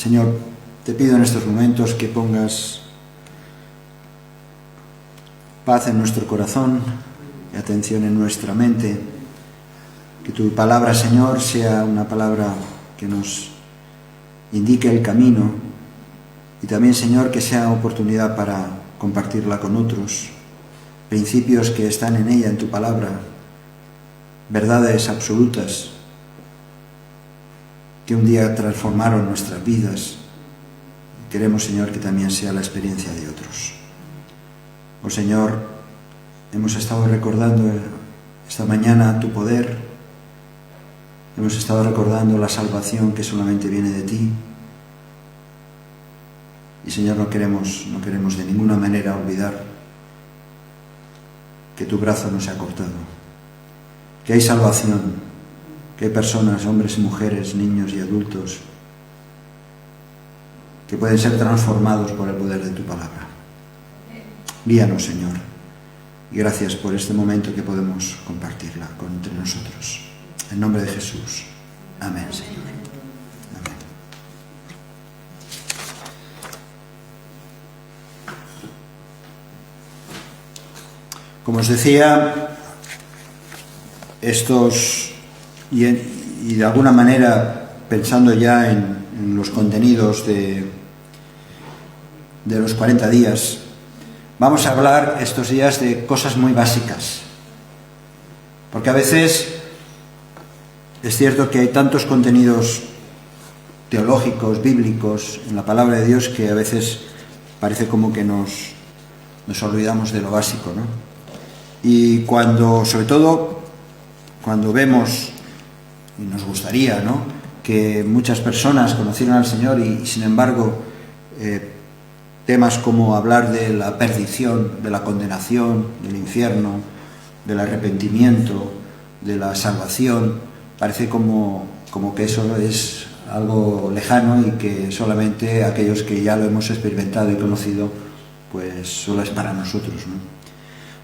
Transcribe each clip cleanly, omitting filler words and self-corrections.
Señor, te pido en estos momentos que pongas paz en nuestro corazón y atención en nuestra mente. Que tu palabra, Señor, sea una palabra que nos indique el camino y también, Señor, que sea oportunidad para compartirla con otros. Principios que están en ella, en tu palabra, verdades absolutas que un día transformaron nuestras vidas. Queremos, Señor, que también sea la experiencia de otros. Oh Señor, hemos estado recordando esta mañana tu poder, hemos estado recordando la salvación que solamente viene de ti. Y Señor, no queremos de ninguna manera olvidar que tu brazo no se ha cortado, que hay salvación, que hay personas, hombres y mujeres, niños y adultos, que pueden ser transformados por el poder de tu palabra. Guíanos, Señor, y gracias por este momento que podemos compartirla entre nosotros. En nombre de Jesús. Amén, Señor. Amén. Como os decía, y de alguna manera, pensando ya en los contenidos de los 40 días, vamos a hablar estos días de cosas muy básicas. Porque a veces es cierto que hay tantos contenidos teológicos, bíblicos, en la palabra de Dios, que a veces parece como que nos olvidamos de lo básico, ¿no? Y sobre todo, cuando vemos, y nos gustaría, ¿no?, que muchas personas conocieran al Señor y sin embargo, temas como hablar de la perdición, de la condenación, del infierno, del arrepentimiento, de la salvación, parece como que eso es algo lejano y que solamente aquellos que ya lo hemos experimentado y conocido, pues solo es para nosotros, ¿no?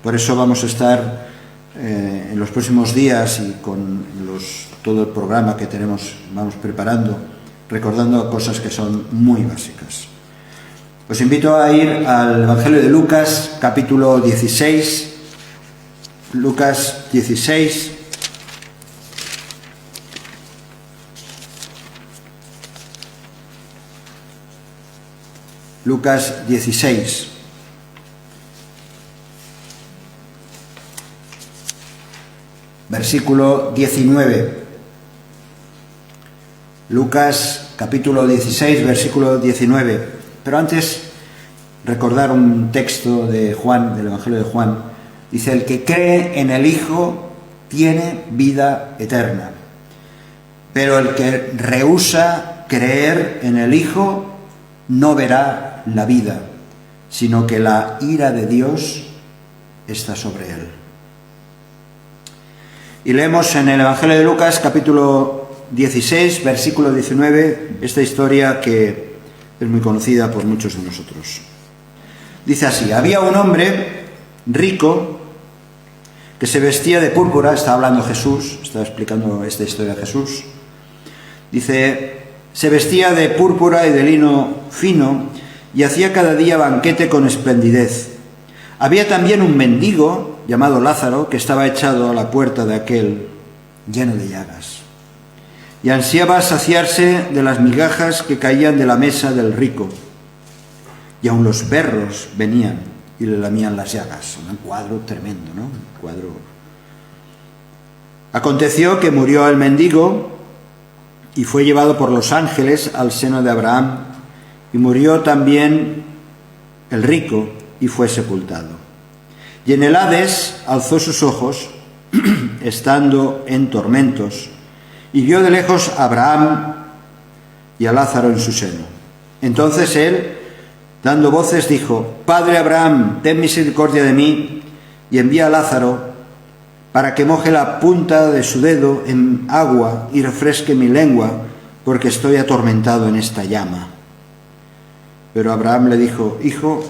Por eso vamos a estar en los próximos días y con todo el programa que vamos preparando, recordando cosas que son muy básicas. Os invito a ir al Evangelio de Lucas, capítulo 16. Lucas 16. Lucas 16. Versículo 19. Lucas capítulo 16, versículo 19. Pero antes, recordar un texto de Juan, del Evangelio de Juan. Dice: el que cree en el Hijo tiene vida eterna. Pero el que rehúsa creer en el Hijo no verá la vida, sino que la ira de Dios está sobre él. Y leemos en el Evangelio de Lucas, capítulo 16, versículo 19, esta historia que es muy conocida por muchos de nosotros. Dice así: había un hombre rico que se vestía de púrpura. Está hablando Jesús, está explicando esta historia de Jesús. Dice: se vestía de púrpura y de lino fino y hacía cada día banquete con esplendidez. Había también un mendigo llamado Lázaro, que estaba echado a la puerta de aquel, lleno de llagas, y ansiaba saciarse de las migajas que caían de la mesa del rico, y aun los perros venían y le lamían las llagas. Un cuadro tremendo, ¿no? Un cuadro. Aconteció que murió el mendigo y fue llevado por los ángeles al seno de Abraham, y murió también el rico y fue sepultado. Y en el Hades alzó sus ojos, estando en tormentos, y vio de lejos a Abraham y a Lázaro en su seno. Entonces él, dando voces, dijo: Padre Abraham, ten misericordia de mí, y envía a Lázaro para que moje la punta de su dedo en agua y refresque mi lengua, porque estoy atormentado en esta llama. Pero Abraham le dijo: Hijo,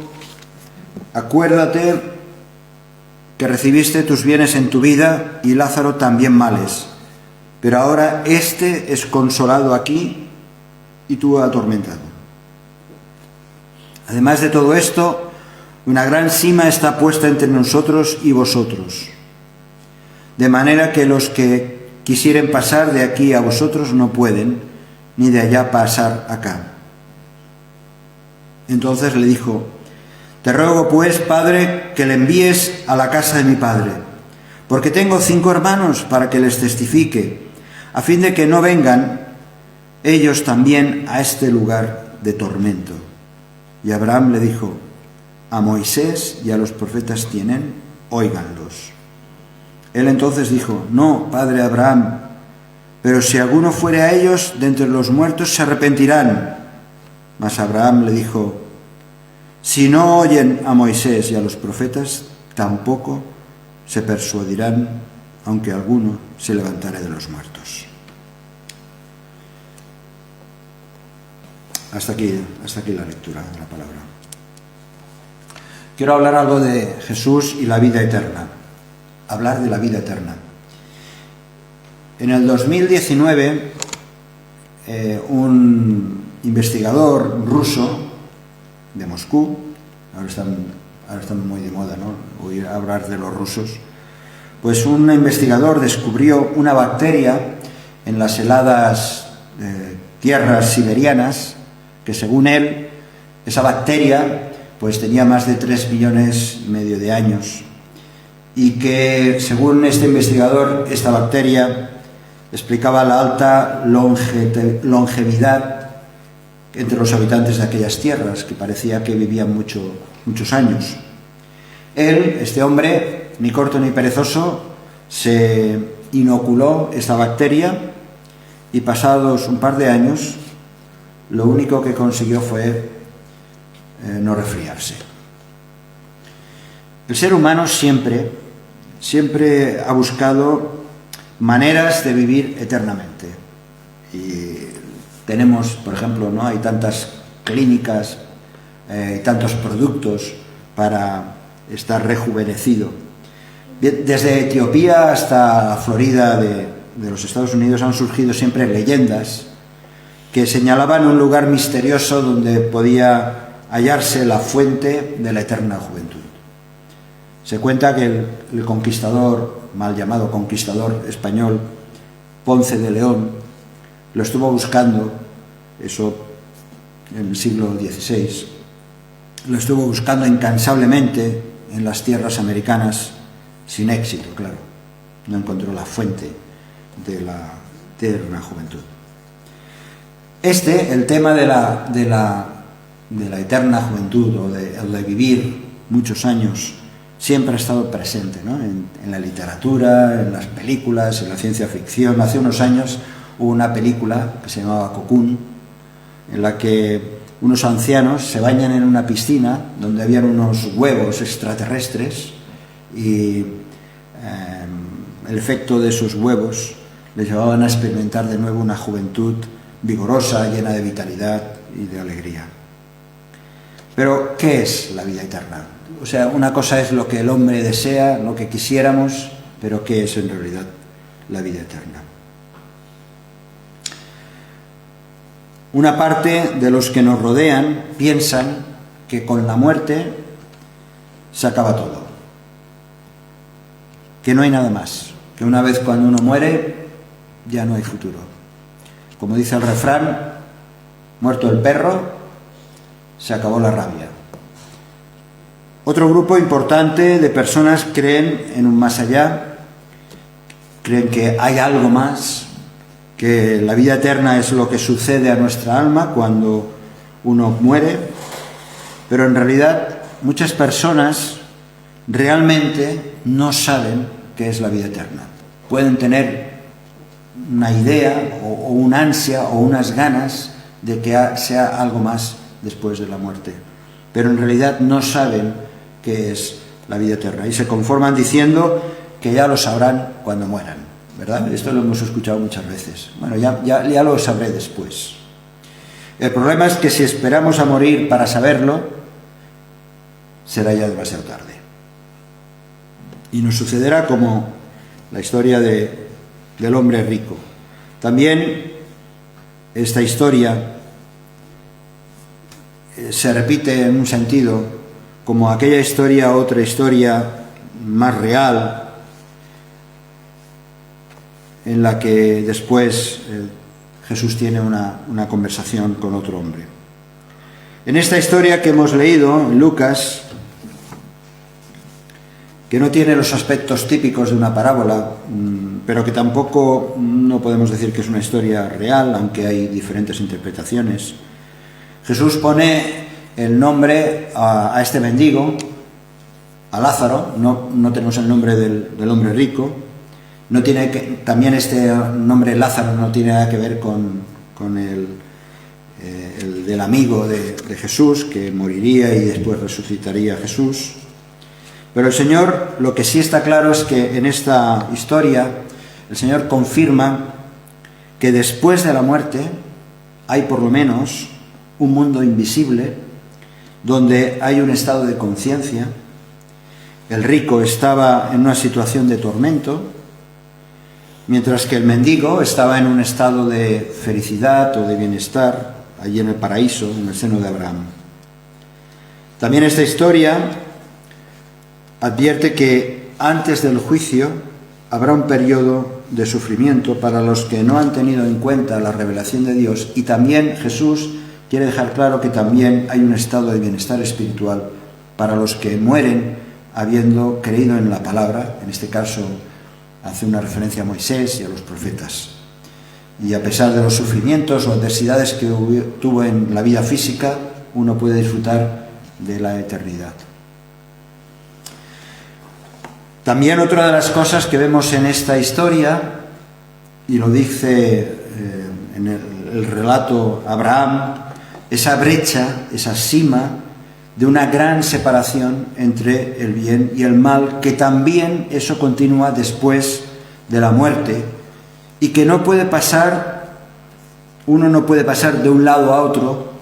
acuérdate que recibiste tus bienes en tu vida y Lázaro también males, pero ahora éste es consolado aquí y tú atormentado. Además de todo esto, una gran sima está puesta entre nosotros y vosotros, de manera que los que quisieren pasar de aquí a vosotros no pueden, ni de allá pasar acá. Entonces le dijo: te ruego pues, Padre, que le envíes a la casa de mi padre, porque tengo 5 hermanos, para que les testifique, a fin de que no vengan ellos también a este lugar de tormento. Y Abraham le dijo: a Moisés y a los profetas tienen, óiganlos. Él entonces dijo: no, padre Abraham, pero si alguno fuere a ellos de entre los muertos, se arrepentirán. Mas Abraham le dijo: si no oyen a Moisés y a los profetas, tampoco se persuadirán, aunque alguno se levantare de los muertos. Hasta aquí la lectura de la palabra. Quiero hablar algo de Jesús y la vida eterna. Hablar de la vida eterna. En el 2019, un investigador ruso de Moscú, ahora están muy de moda, ¿no?, oír hablar de los rusos, pues un investigador descubrió una bacteria en las heladas tierras siberianas, que según él, esa bacteria pues tenía más de 3,5 millones de años, y que según este investigador, esta bacteria explicaba la alta longevidad entre los habitantes de aquellas tierras, que parecía que vivían muchos años. Él, este hombre, ni corto ni perezoso, se inoculó esta bacteria y pasados un par de años, lo único que consiguió fue no resfriarse. El ser humano siempre ha buscado maneras de vivir eternamente. Y tenemos, por ejemplo, ¿no?, hay tantas clínicas, tantos productos para estar rejuvenecido. Desde Etiopía hasta la Florida de los Estados Unidos han surgido siempre leyendas que señalaban un lugar misterioso donde podía hallarse la fuente de la eterna juventud. Se cuenta que el conquistador, mal llamado conquistador español, Ponce de León, lo estuvo buscando, eso en el siglo XVI, lo estuvo buscando incansablemente en las tierras americanas, sin éxito, claro. No encontró la fuente de la eterna juventud. El tema de la eterna juventud o de vivir muchos años siempre ha estado presente, ¿no?, en la literatura, en las películas, en la ciencia ficción. Hace unos años hubo una película que se llamaba Cocoon, en la que unos ancianos se bañan en una piscina donde habían unos huevos extraterrestres y el efecto de esos huevos les llevaban a experimentar de nuevo una juventud vigorosa, llena de vitalidad y de alegría. Pero, ¿qué es la vida eterna? O sea, una cosa es lo que el hombre desea, lo que quisiéramos, pero ¿qué es en realidad la vida eterna? Una parte de los que nos rodean piensan que con la muerte se acaba todo, que no hay nada más, que una vez cuando uno muere ya no hay futuro. Como dice el refrán, muerto el perro, se acabó la rabia. Otro grupo importante de personas creen en un más allá, creen que hay algo más, que la vida eterna es lo que sucede a nuestra alma cuando uno muere, pero en realidad muchas personas realmente no saben qué es la vida eterna. Pueden tener una idea o una ansia o unas ganas de que sea algo más después de la muerte, pero en realidad no saben qué es la vida eterna y se conforman diciendo que ya lo sabrán cuando mueran, ¿verdad? Esto lo hemos escuchado muchas veces. Bueno, ya lo sabré después. El problema es que si esperamos a morir para saberlo, será ya demasiado tarde. Y nos sucederá como la historia del hombre rico. También esta historia se repite en un sentido, como aquella historia, otra historia más real, en la que después Jesús tiene una conversación con otro hombre. En esta historia que hemos leído en Lucas, que no tiene los aspectos típicos de una parábola, pero que tampoco no podemos decir que es una historia real, aunque hay diferentes interpretaciones, Jesús pone el nombre a este mendigo, a Lázaro. No tenemos el nombre del hombre rico. También este nombre Lázaro no tiene nada que ver con el del amigo de Jesús, que moriría y después resucitaría Jesús. Pero el Señor, lo que sí está claro es que en esta historia el Señor confirma que después de la muerte hay por lo menos un mundo invisible donde hay un estado de conciencia. El rico estaba en una situación de tormento, mientras que el mendigo estaba en un estado de felicidad o de bienestar, allí en el paraíso, en el seno de Abraham. También esta historia advierte que antes del juicio habrá un periodo de sufrimiento para los que no han tenido en cuenta la revelación de Dios, y también Jesús quiere dejar claro que también hay un estado de bienestar espiritual para los que mueren habiendo creído en la palabra. En este caso hace una referencia a Moisés y a los profetas. Y a pesar de los sufrimientos o adversidades que tuvo en la vida física, uno puede disfrutar de la eternidad. También otra de las cosas que vemos en esta historia, y lo dice en el relato Abraham, esa brecha, esa sima de una gran separación entre el bien y el mal, que también eso continúa después de la muerte, y que no puede pasar, uno no puede pasar de un lado a otro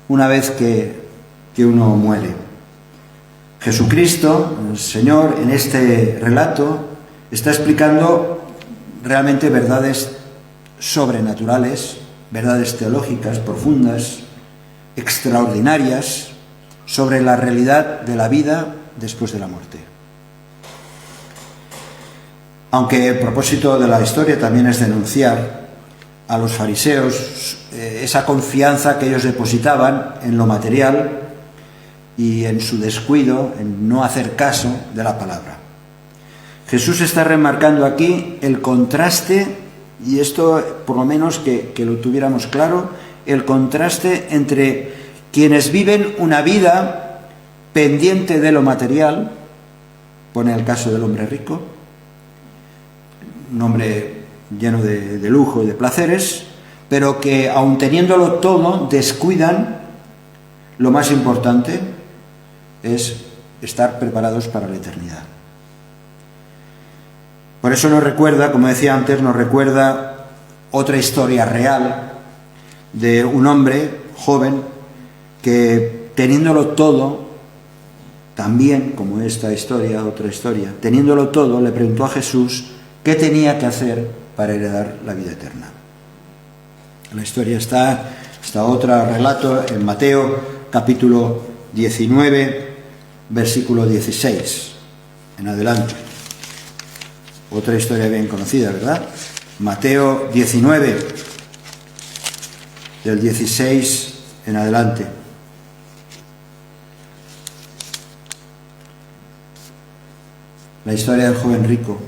una vez que uno muere. Jesucristo, el Señor, en este relato está explicando realmente verdades sobrenaturales, verdades teológicas profundas, extraordinarias, sobre la realidad de la vida después de la muerte. Aunque el propósito de la historia también es denunciar a los fariseos esa confianza que ellos depositaban en lo material y en su descuido, en no hacer caso de la palabra. Jesús está remarcando aquí el contraste, y esto por lo menos que lo tuviéramos claro, el contraste entre quienes viven una vida pendiente de lo material, pone el caso del hombre rico, un hombre lleno de lujo y de placeres, pero que aun teniéndolo todo descuidan lo más importante, es estar preparados para la eternidad. Por eso nos recuerda, como decía antes, nos recuerda otra historia real de un hombre joven que, teniéndolo todo, también como esta historia, otra historia, teniéndolo todo, le preguntó a Jesús qué tenía que hacer para heredar la vida eterna. La historia está otro relato en Mateo capítulo 19, versículo 16 en adelante. Otra historia bien conocida, ¿verdad? Mateo 19, del 16 en adelante. La historia del joven rico.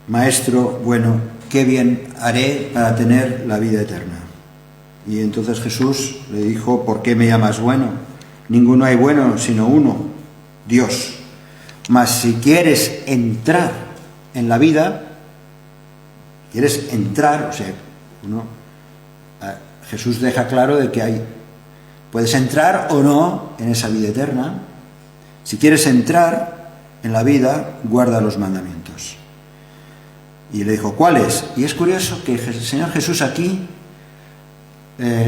Maestro, bueno, qué bien haré para tener la vida eterna. Y entonces Jesús le dijo, ¿por qué me llamas bueno? Ninguno hay bueno sino uno, Dios. Mas si quieres entrar en la vida, quieres entrar, o sea, Jesús deja claro de que puedes entrar o no en esa vida eterna. Si quieres entrar en la vida, guarda los mandamientos. Y le dijo, ¿cuáles? Y es curioso que el Señor Jesús aquí,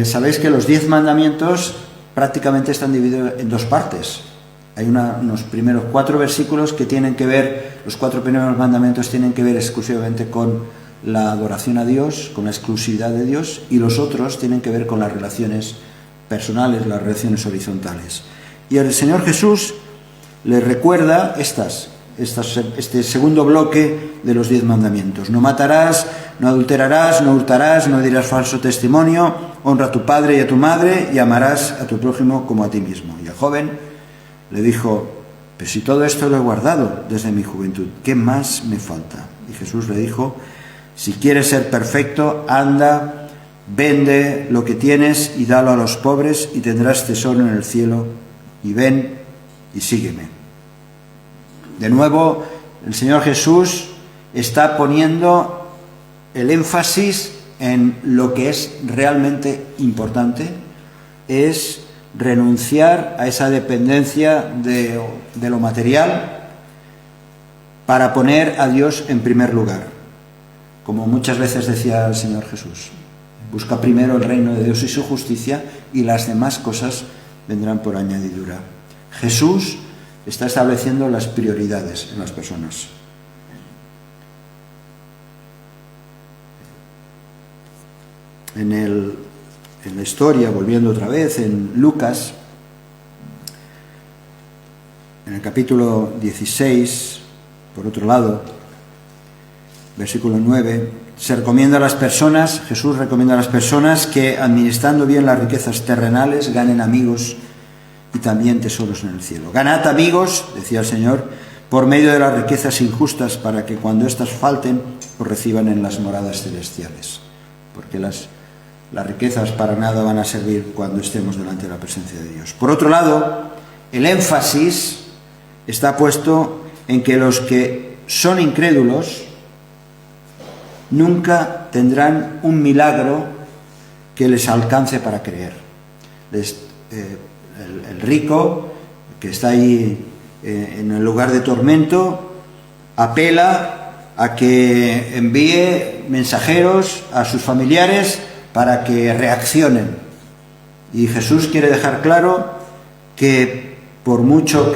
sabéis que los 10 mandamientos prácticamente están divididos en dos partes. Hay unos primeros 4 versículos que tienen que ver, los 4 primeros mandamientos tienen que ver exclusivamente con la adoración a Dios, con la exclusividad de Dios, y los otros tienen que ver con las relaciones personales, las relaciones horizontales. Y el Señor Jesús les recuerda este segundo bloque de los 10 mandamientos. No matarás, no adulterarás, no hurtarás, no dirás falso testimonio, honra a tu padre y a tu madre y amarás a tu prójimo como a ti mismo. Y el joven le dijo: pero si todo esto lo he guardado desde mi juventud, ¿qué más me falta? Y Jesús le dijo: si quieres ser perfecto, anda, vende lo que tienes y dalo a los pobres y tendrás tesoro en el cielo, y ven y sígueme. De nuevo, el Señor Jesús está poniendo el énfasis en lo que es realmente importante, es renunciar a esa dependencia de lo material para poner a Dios en primer lugar. Como muchas veces decía el Señor Jesús: busca primero el reino de Dios y su justicia, y las demás cosas vendrán por añadidura. Jesús está estableciendo las prioridades en las personas. En la historia, volviendo otra vez, en Lucas, en el capítulo 16, por otro lado, versículo 9, se recomienda a las personas, Jesús recomienda a las personas que, administrando bien las riquezas terrenales, ganen amigos y también tesoros en el cielo. Ganad amigos, decía el Señor, por medio de las riquezas injustas, para que cuando éstas falten, os reciban en las moradas celestiales. Porque las riquezas para nada van a servir cuando estemos delante de la presencia de Dios. Por otro lado, el énfasis está puesto en que los que son incrédulos nunca tendrán un milagro que les alcance para creer. El rico, que está ahí en el lugar de tormento, apela a que envíe mensajeros a sus familiares para que reaccionen. Y Jesús quiere dejar claro que por muchos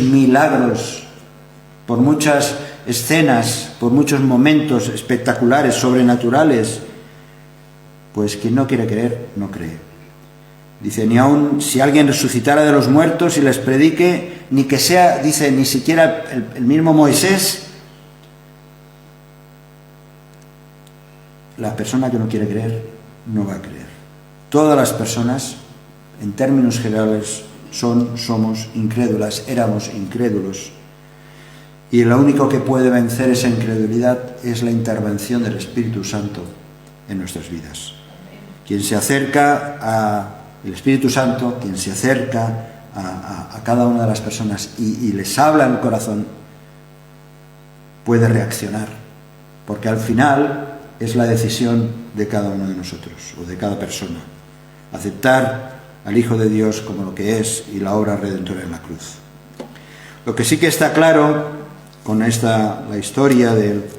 milagros, por muchas escenas, por muchos momentos espectaculares, sobrenaturales, pues quien no quiere creer, no cree. Dice, ni aun si alguien resucitara de los muertos y les predique, ni que sea, dice, ni siquiera el mismo Moisés, la persona que no quiere creer no va a creer. Todas las personas, en términos generales, somos incrédulas, éramos incrédulos. Y lo único que puede vencer esa incredulidad es la intervención del Espíritu Santo en nuestras vidas. Quien se acerca al Espíritu Santo, quien se acerca a cada una de las personas y les habla en el corazón, puede reaccionar, porque al final es la decisión de cada uno de nosotros o de cada persona, aceptar al Hijo de Dios como lo que es y la obra redentora en la cruz. Lo que sí que está claro con la historia de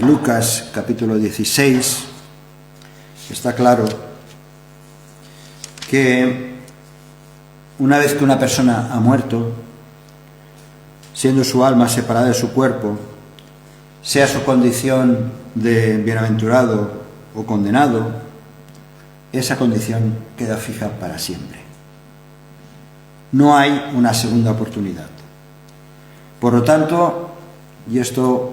Lucas capítulo 16, está claro que una vez que una persona ha muerto, siendo su alma separada de su cuerpo, sea su condición de bienaventurado o condenado, esa condición queda fija para siempre. No hay una segunda oportunidad. Por lo tanto, y esto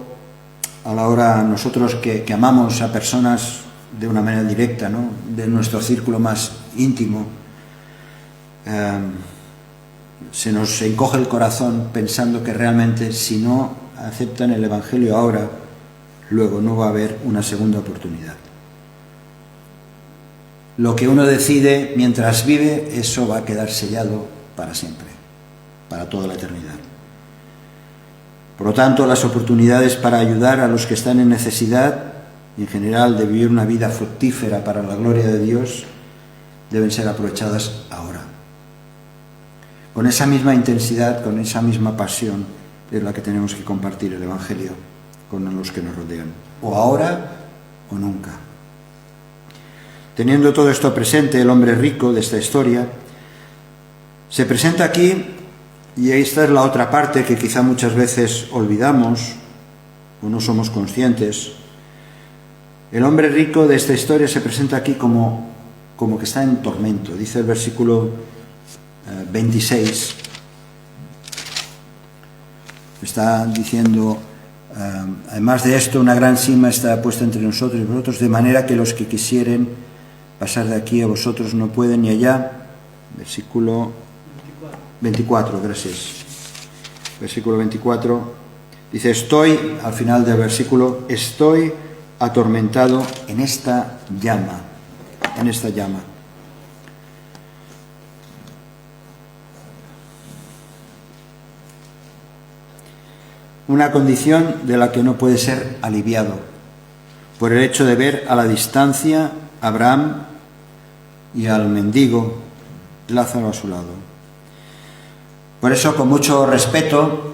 a la hora nosotros que amamos a personas de una manera directa, ¿no?, de nuestro círculo más íntimo, se nos encoge el corazón pensando que realmente si no aceptan el Evangelio ahora, luego no va a haber una segunda oportunidad. Lo que uno decide mientras vive, eso va a quedar sellado para siempre, para toda la eternidad. Por lo tanto, las oportunidades para ayudar a los que están en necesidad y en general de vivir una vida fructífera para la gloria de Dios deben ser aprovechadas ahora. Con esa misma intensidad, con esa misma pasión es la que tenemos que compartir el Evangelio con los que nos rodean. O ahora o nunca. Teniendo todo esto presente, el hombre rico de esta historia se presenta aquí Y esta es la otra parte que quizá muchas veces olvidamos o no somos conscientes. El hombre rico de esta historia se presenta aquí como que está en tormento. Dice el versículo 26. Está diciendo, además de esto, una gran sima está puesta entre nosotros y vosotros, de manera que los que quisieren pasar de aquí a vosotros no pueden ni allá. Versículo 24, gracias. Versículo 24 dice, estoy, al final del versículo, estoy atormentado en esta llama, en esta llama. Una condición de la que no puede ser aliviado, por el hecho de ver a la distancia a Abraham y al mendigo Lázaro a su lado. Por eso, con mucho respeto,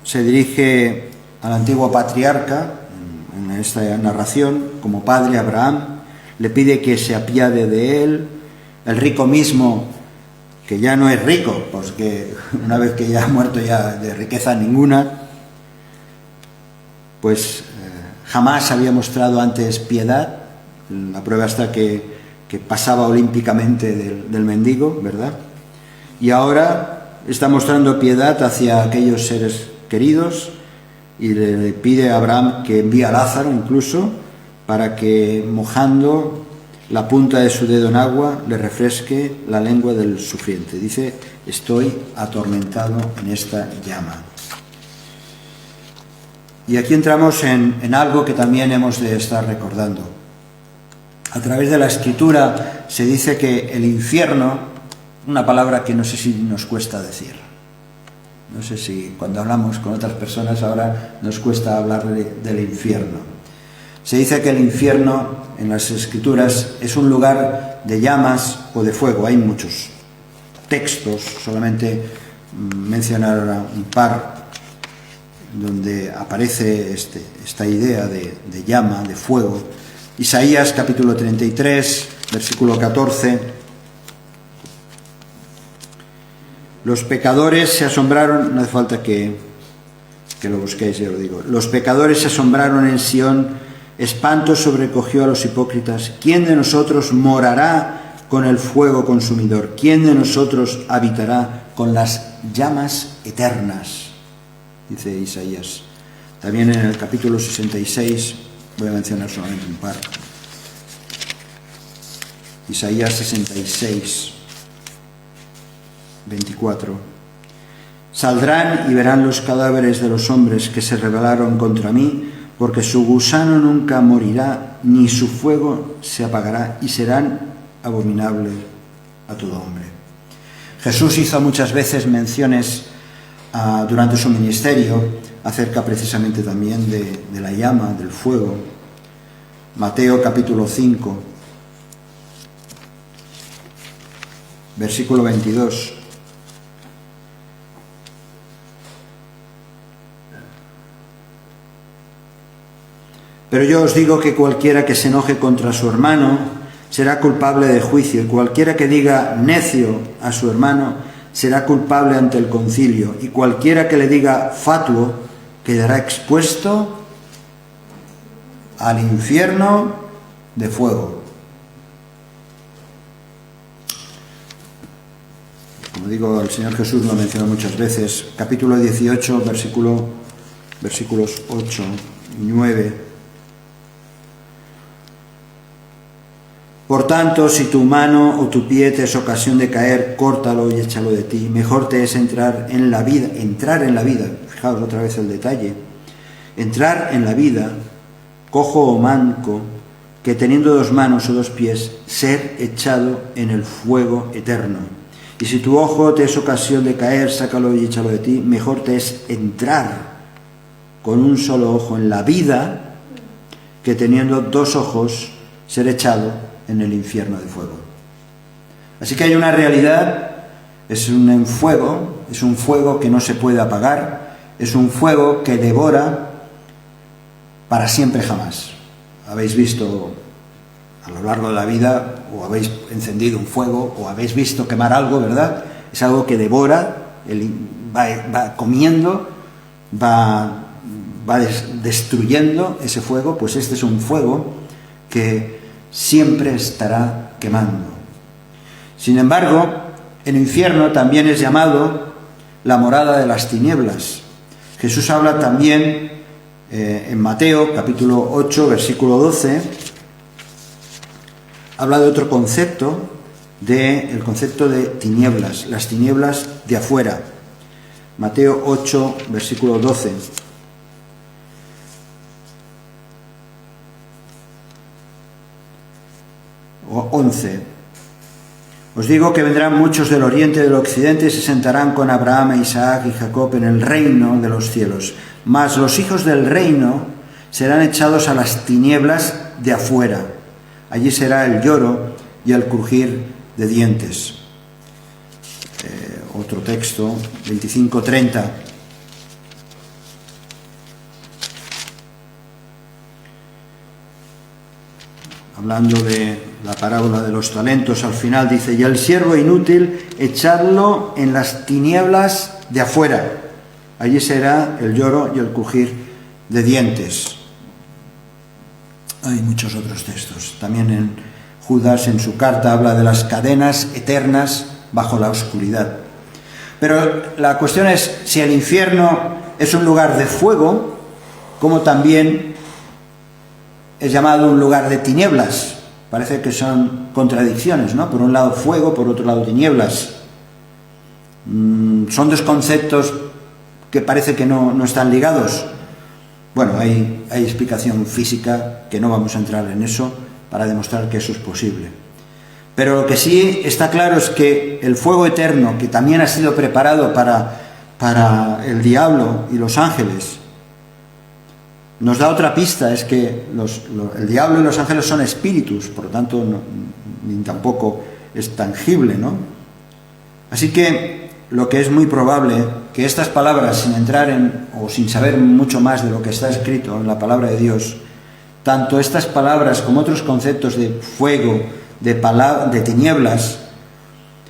se dirige al antiguo patriarca, en esta narración, como padre Abraham, le pide que se apiade de él. El rico mismo, que ya no es rico, pues que una vez que ya ha muerto ya de riqueza ninguna, pues jamás había mostrado antes piedad. La prueba está que pasaba olímpicamente del mendigo, ¿verdad? Y ahora está mostrando piedad hacia aquellos seres queridos y le pide a Abraham que envíe a Lázaro incluso para que, mojando la punta de su dedo en agua, le refresque la lengua del sufriente. Dice, estoy atormentado en esta llama. Y aquí entramos en algo que también hemos de estar recordando. A través de la Escritura se dice que el infierno, una palabra que no sé si nos cuesta decir. No sé si cuando hablamos con otras personas ahora nos cuesta hablar del infierno. Se dice que el infierno en las Escrituras es un lugar de llamas o de fuego. Hay muchos textos, solamente mencionar un par, donde aparece esta idea de llama, de fuego. Isaías capítulo 33, versículo 14. Los pecadores se asombraron, no hace falta que lo busquéis, ya lo digo. Los pecadores se asombraron en Sión, espanto sobrecogió a los hipócritas. ¿Quién de nosotros morará con el fuego consumidor? ¿Quién de nosotros habitará con las llamas eternas? Dice Isaías. También en el capítulo 66, voy a mencionar solamente un par. Isaías 66. 24. Saldrán y verán los cadáveres de los hombres que se rebelaron contra mí, porque su gusano nunca morirá, ni su fuego se apagará, y serán abominables a todo hombre. Jesús hizo muchas veces menciones durante su ministerio acerca precisamente también de la llama, del fuego. Mateo capítulo 5, versículo 22. Pero yo os digo que cualquiera que se enoje contra su hermano será culpable de juicio, y cualquiera que diga necio a su hermano será culpable ante el concilio, y cualquiera que le diga fatuo quedará expuesto al infierno de fuego. Como digo, el Señor Jesús lo menciona muchas veces. Capítulo 18, versículos 8 y 9. Por tanto, si tu mano o tu pie te es ocasión de caer, córtalo y échalo de ti. Mejor te es entrar en la vida. Fijaos otra vez el detalle. Entrar en la vida, cojo o manco, que teniendo dos manos o dos pies, ser echado en el fuego eterno. Y si tu ojo te es ocasión de caer, sácalo y échalo de ti. Mejor te es entrar con un solo ojo en la vida, que teniendo dos ojos, ser echado en el infierno de fuego. Así que hay una realidad, es un fuego que no se puede apagar, es un fuego que devora para siempre jamás. Habéis visto a lo largo de la vida, o habéis encendido un fuego, o habéis visto quemar algo, ¿verdad? es algo que devora, va comiendo, va destruyendo ese fuego. Pues este es un fuego que siempre estará quemando. Sin embargo, el infierno también es llamado la morada de las tinieblas. Jesús habla también en Mateo capítulo 8, versículo 12, habla de otro concepto, el concepto de tinieblas, las tinieblas de afuera. Mateo 8, versículo 12. O 11. Os digo que vendrán muchos del oriente y del occidente y se sentarán con Abraham, Isaac y Jacob en el reino de los cielos. Mas los hijos del reino serán echados a las tinieblas de afuera. Allí será el lloro y el crujir de dientes. Otro texto, 25:30. Hablando de la parábola de los talentos, al final dice: y el siervo inútil, echadlo en las tinieblas de afuera. Allí será el lloro y el crujir de dientes. Hay muchos otros textos. También en Judas, en su carta, habla de las cadenas eternas bajo la oscuridad. Pero la cuestión es, si el infierno es un lugar de fuego, como también es llamado un lugar de tinieblas. Parece que son contradicciones, ¿no? Por un lado fuego, por otro lado tinieblas. Son dos conceptos que parece que no están ligados. Bueno, hay explicación física, que no vamos a entrar en eso, para demostrar que eso es posible. Pero lo que sí está claro es que el fuego eterno, que también ha sido preparado para el diablo y los ángeles, nos da otra pista, es que el diablo y los ángeles son espíritus, por lo tanto ni tampoco es tangible, ¿no? Así que lo que es muy probable, que estas palabras, sin entrar o sin saber mucho más de lo que está escrito en la palabra de Dios, tanto estas palabras como otros conceptos de fuego, de tinieblas,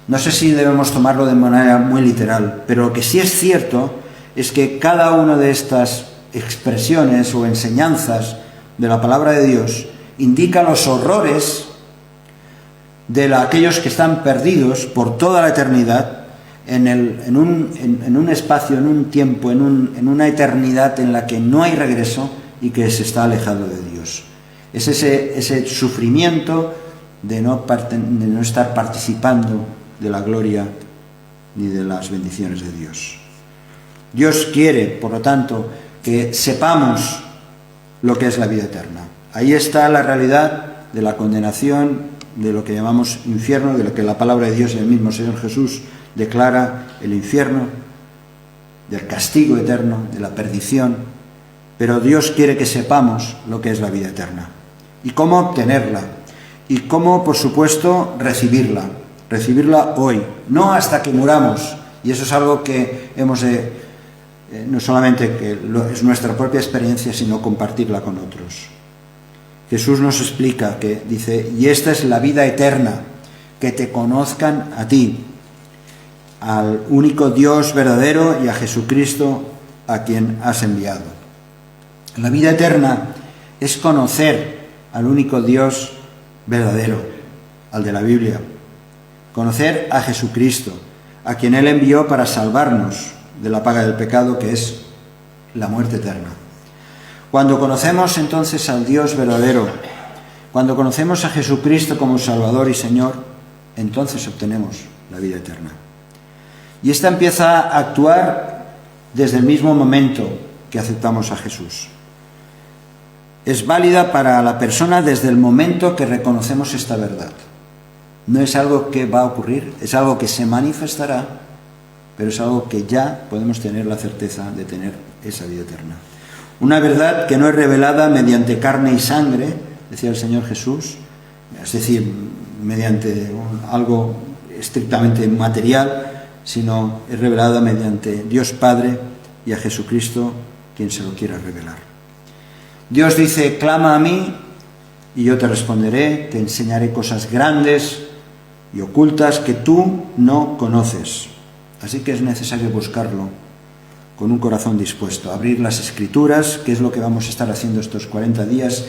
no sé si debemos tomarlo de manera muy literal, pero lo que sí es cierto es que cada una de estas expresiones o enseñanzas de la palabra de Dios indican los horrores de aquellos que están perdidos por toda la eternidad en un espacio, en un tiempo, en una eternidad en la que no hay regreso y que se está alejado de Dios. Es ese sufrimiento de no estar participando de la gloria ni de las bendiciones de Dios. Dios quiere, por lo tanto, que sepamos lo que es la vida eterna. Ahí está la realidad de la condenación, de lo que llamamos infierno, de lo que la palabra de Dios y el mismo Señor Jesús declara el infierno, del castigo eterno, de la perdición. Pero Dios quiere que sepamos lo que es la vida eterna y cómo obtenerla y cómo, por supuesto, recibirla hoy, no hasta que muramos. Y eso es algo que hemos de no solamente que es nuestra propia experiencia, sino compartirla con otros. Jesús nos explica que dice: y esta es la vida eterna, que te conozcan a ti, al único Dios verdadero, y a Jesucristo a quien has enviado. La vida eterna es conocer al único Dios verdadero, al de la Biblia, conocer a Jesucristo, a quien Él envió para salvarnos de la paga del pecado, que es la muerte eterna. Cuando conocemos entonces al Dios verdadero, cuando conocemos a Jesucristo como Salvador y Señor, entonces obtenemos la vida eterna. Y esta empieza a actuar desde el mismo momento que aceptamos a Jesús. Es válida para la persona desde el momento que reconocemos esta verdad. No es algo que va a ocurrir, es algo que se manifestará, pero es algo que ya podemos tener la certeza de tener esa vida eterna. Una verdad que no es revelada mediante carne y sangre, decía el Señor Jesús, es decir, mediante algo estrictamente material, sino es revelada mediante Dios Padre y a Jesucristo, quien se lo quiera revelar. Dios dice: clama a mí y yo te responderé, te enseñaré cosas grandes y ocultas que tú no conoces. Así que es necesario buscarlo con un corazón dispuesto, abrir las Escrituras, que es lo que vamos a estar haciendo estos 40 días,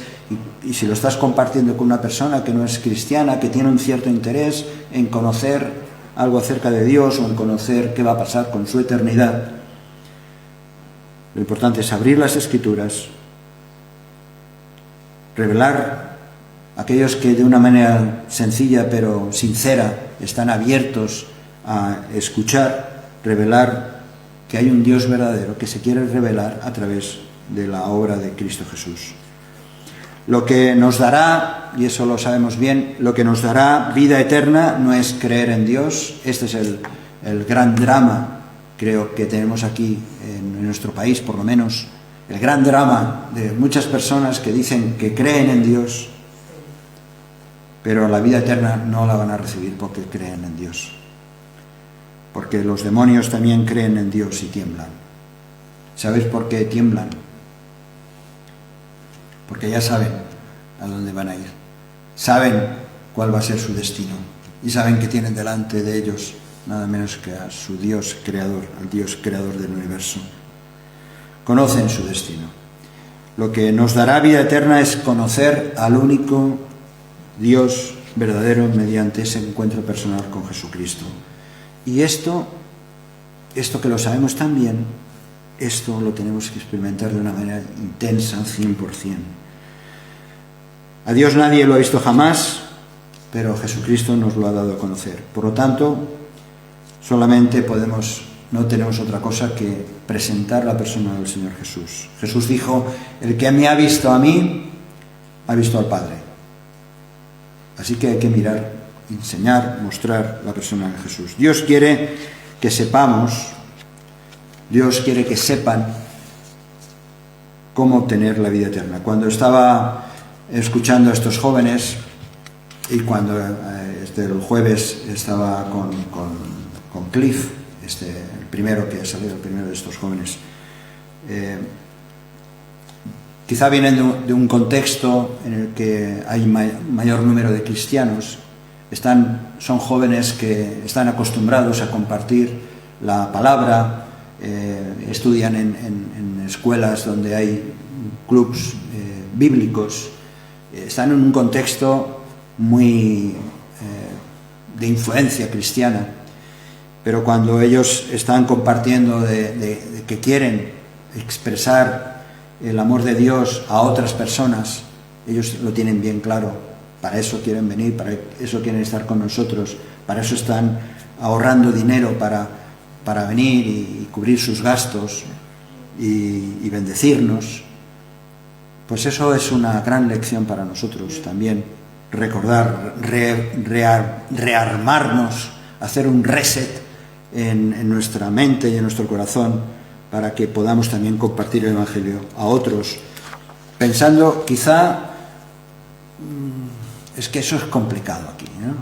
y si lo estás compartiendo con una persona que no es cristiana, que tiene un cierto interés en conocer algo acerca de Dios o en conocer qué va a pasar con su eternidad, lo importante es abrir las Escrituras, revelar a aquellos que de una manera sencilla pero sincera están abiertos a escuchar, revelar que hay un Dios verdadero que se quiere revelar a través de la obra de Cristo Jesús. Lo que nos dará, y eso lo sabemos bien, lo que nos dará vida eterna no es creer en Dios. Este es el gran drama, creo, que tenemos aquí en nuestro país, por lo menos, el gran drama de muchas personas que dicen que creen en Dios, pero la vida eterna no la van a recibir porque creen en Dios. Porque los demonios también creen en Dios y tiemblan. ¿Sabéis por qué tiemblan? Porque ya saben a dónde van a ir. Saben cuál va a ser su destino. Y saben que tienen delante de ellos nada menos que a su Dios creador, al Dios creador del universo. Conocen su destino. Lo que nos dará vida eterna es conocer al único Dios verdadero mediante ese encuentro personal con Jesucristo. Y esto que lo sabemos tan bien, esto lo tenemos que experimentar de una manera intensa, 100%. A Dios nadie lo ha visto jamás, pero Jesucristo nos lo ha dado a conocer. Por lo tanto, solamente no tenemos otra cosa que presentar la persona del Señor Jesús. Jesús dijo: el que me ha visto a mí, ha visto al Padre. Así que hay que mirar, enseñar, mostrar la persona de Jesús. Dios quiere que sepamos, Dios quiere que sepan cómo obtener la vida eterna. Cuando estaba escuchando a estos jóvenes y cuando el jueves estaba con Cliff, el primero que ha salido, el primero de estos jóvenes, quizá vienen de un contexto en el que hay mayor número de cristianos. Son jóvenes que están acostumbrados a compartir la palabra, estudian en escuelas donde hay clubs bíblicos, están en un contexto muy de influencia cristiana, pero cuando ellos están compartiendo de que quieren expresar el amor de Dios a otras personas, ellos lo tienen bien claro. Para eso quieren venir, para eso quieren estar con nosotros, para eso están ahorrando dinero para venir y cubrir sus gastos y bendecirnos. Pues eso es una gran lección para nosotros también, recordar, rearmarnos, hacer un reset en nuestra mente y en nuestro corazón para que podamos también compartir el Evangelio a otros, pensando quizá, es que eso es complicado aquí, ¿no?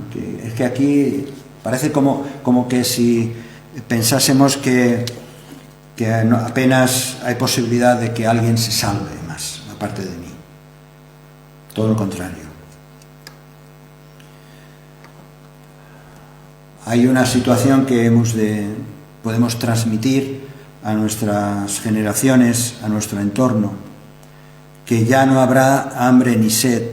Es que aquí parece como que si pensásemos que apenas hay posibilidad de que alguien se salve más, aparte de mí. Todo lo contrario. Hay una situación que podemos transmitir a nuestras generaciones, a nuestro entorno, que ya no habrá hambre ni sed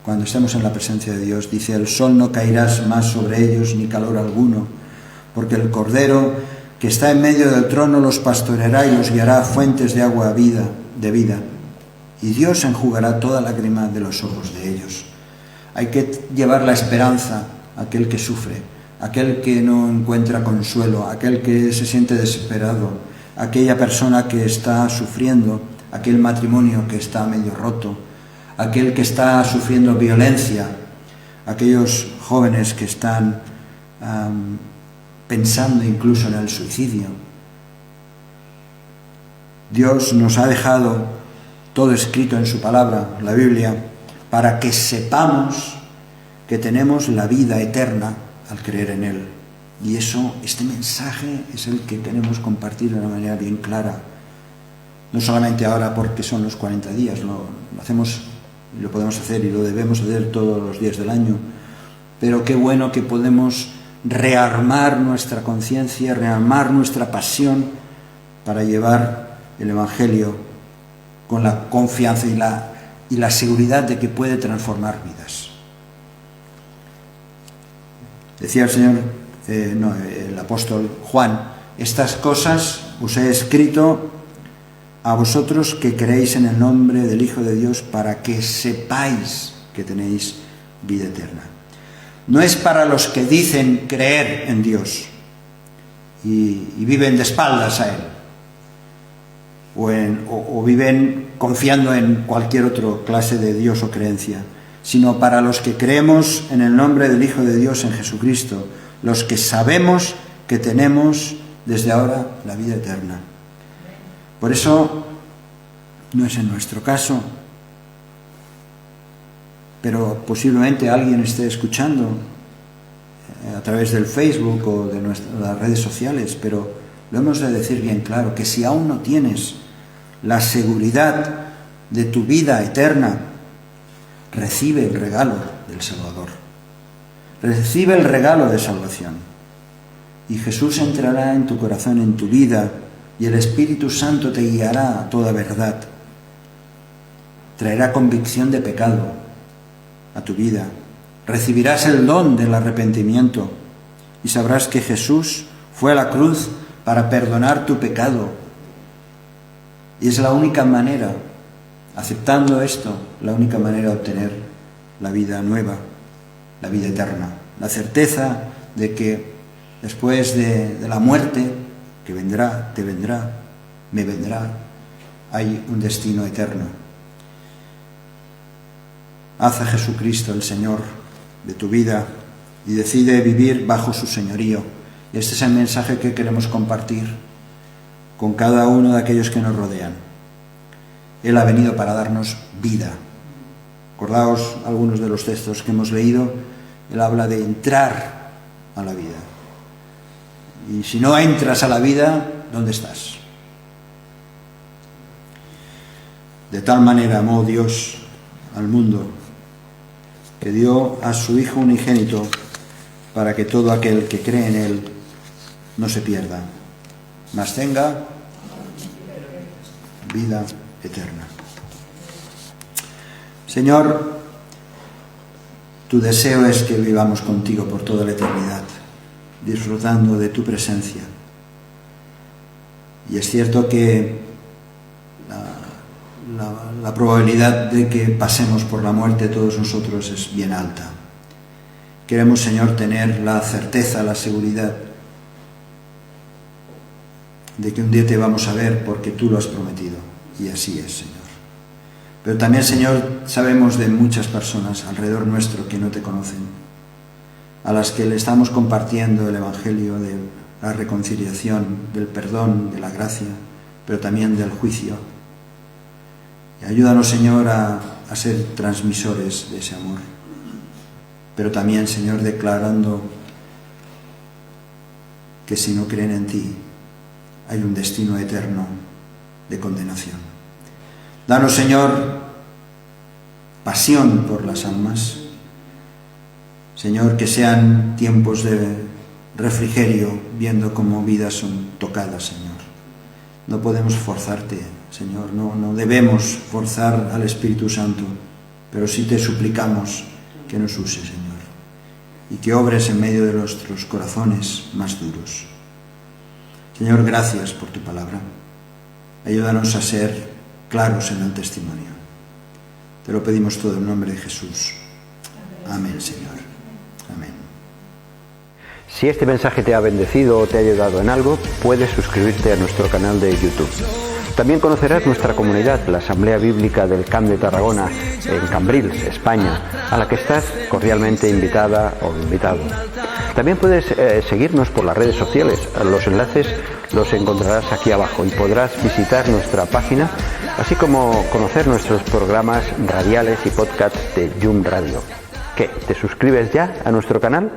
cuando estemos en la presencia de Dios. Dice: el sol no caerá más sobre ellos, ni calor alguno, porque el Cordero que está en medio del trono los pastoreará y los guiará a fuentes de agua de vida, y Dios enjugará toda lágrima de los ojos de ellos. Hay que llevar la esperanza a aquel que sufre, aquel que no encuentra consuelo, aquel que se siente desesperado, aquella persona que está sufriendo, aquel matrimonio que está medio roto, aquel que está sufriendo violencia, aquellos jóvenes que están pensando incluso en el suicidio. Dios nos ha dejado todo escrito en su palabra, la Biblia, para que sepamos que tenemos la vida eterna al creer en Él. Y este mensaje es el que queremos compartir de una manera bien clara. No solamente ahora porque son los 40 días, lo hacemos y lo podemos hacer y lo debemos hacer todos los días del año, pero qué bueno que podemos rearmar nuestra conciencia, rearmar nuestra pasión para llevar el Evangelio con la confianza y la seguridad de que puede transformar vidas. Decía el apóstol Juan: estas cosas os he escrito a vosotros que creéis en el nombre del Hijo de Dios, para que sepáis que tenéis vida eterna. No es para los que dicen creer en Dios y viven de espaldas a Él, o viven confiando en cualquier otra clase de Dios o creencia, sino para los que creemos en el nombre del Hijo de Dios, en Jesucristo, los que sabemos que tenemos desde ahora la vida eterna. Por eso, no es en nuestro caso, pero posiblemente alguien esté escuchando a través del Facebook o de las redes sociales, pero lo hemos de decir bien claro, que si aún no tienes la seguridad de tu vida eterna, recibe el regalo del Salvador. Recibe el regalo de salvación. Y Jesús entrará en tu corazón, en tu vida, y el Espíritu Santo te guiará a toda verdad. Traerá convicción de pecado a tu vida. Recibirás el don del arrepentimiento y sabrás que Jesús fue a la cruz para perdonar tu pecado. Y es la única manera, aceptando esto, la única manera de obtener la vida nueva, la vida eterna, la certeza de que después de la muerte, que vendrá, te vendrá, me vendrá, hay un destino eterno. Haz a Jesucristo el Señor de tu vida y decide vivir bajo su señorío. Y este es el mensaje que queremos compartir con cada uno de aquellos que nos rodean. Él ha venido para darnos vida. Acordaos algunos de los textos que hemos leído. Él habla de entrar a la vida. Y si no entras a la vida, ¿dónde estás? De tal manera amó Dios al mundo, que dio a su Hijo unigénito, para que todo aquel que cree en Él no se pierda, mas tenga vida eterna. Señor, tu deseo es que vivamos contigo por toda la eternidad, disfrutando de tu presencia. Y es cierto que la probabilidad de que pasemos por la muerte todos nosotros es bien alta. Queremos, Señor, tener la certeza, la seguridad de que un día te vamos a ver porque tú lo has prometido. Y así es, Señor. Pero también, Señor, sabemos de muchas personas alrededor nuestro que no te conocen, a las que le estamos compartiendo el Evangelio de la reconciliación, del perdón, de la gracia, pero también del juicio. Y ayúdanos, Señor, a ser transmisores de ese amor, pero también, Señor, declarando que si no creen en ti, hay un destino eterno de condenación. Danos, Señor, pasión por las almas. Señor, que sean tiempos de refrigerio, viendo cómo vidas son tocadas, Señor. No podemos forzarte, Señor, no debemos forzar al Espíritu Santo, pero sí te suplicamos que nos use, Señor, y que obres en medio de nuestros corazones más duros. Señor, gracias por tu palabra. Ayúdanos a ser claros en el testimonio. Te lo pedimos todo en nombre de Jesús. Amén, Señor. Amén. Si este mensaje te ha bendecido o te ha ayudado en algo, puedes suscribirte a nuestro canal de YouTube. También conocerás nuestra comunidad, la Asamblea Bíblica del Camp de Tarragona, en Cambrils, España, a la que estás cordialmente invitada o invitado. También puedes seguirnos por las redes sociales. Los enlaces los encontrarás aquí abajo y podrás visitar nuestra página, así como conocer nuestros programas radiales y podcasts de Yum Radio. ¿Qué? ¿Te suscribes ya a nuestro canal?